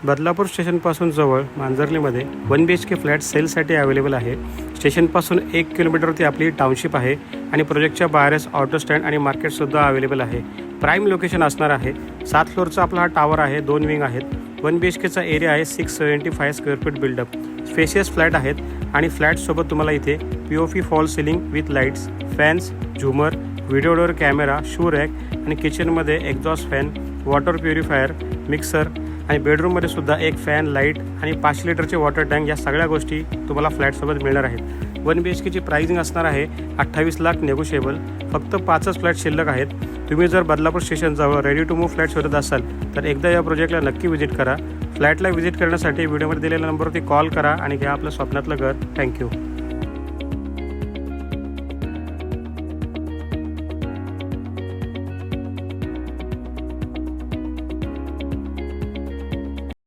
बदलापूर स्टेशनपासून जवळ मांजर्लीमध्ये 1 BHK flat सेलसाठी अवेलेबल आहे। स्टेशनपासून 1 किलोमीटरवरती आपली टाउनशिप आहे आणि प्रोजेक्टच्या बाहेरच ऑटो स्टँड आणि मार्केटसुद्धा अवेलेबल आहे। प्राईम लोकेशन असणार आहे। 7 फ्लोअरचा आपला हा टावर आहे, 2 विंग आहेत। 1 BHKचा एरिया आहे 675 square feet built up. Spacious flat आहेत आणि फ्लॅटसोबत तुम्हाला इथे POP false ceiling with lights, fans, झुमर, video door camera, shoe rack आणि किचनमध्ये exhaust fan, water purifier, mixer आणि बेडरूममध्ये सुद्धा एक फॅन, लाईट आणि 500 लिटरचे वॉटर टँक या सगळ्या गोष्टी तुम्हाला फ्लॅटसोबत मिळणार आहेत। 1 BHKची प्राइसिंग असणार आहे 28 लाख नेगोशिएबल। फक्त 5च फ्लॅट शिल्लक आहेत। तुम्ही जर बदलापूर स्टेशनजवळ रेडी टू मूव्ह फ्लॅट शोधत असाल तर एकदा या प्रोजेक्टला नक्की व्हिजिट करा। फ्लॅटला व्हिजिट करण्यासाठी व्हिडिओमध्ये दिलेल्या नंबरवरती कॉल करा आणि घ्या आपलं स्वप्नातलं घर। थँक्यू।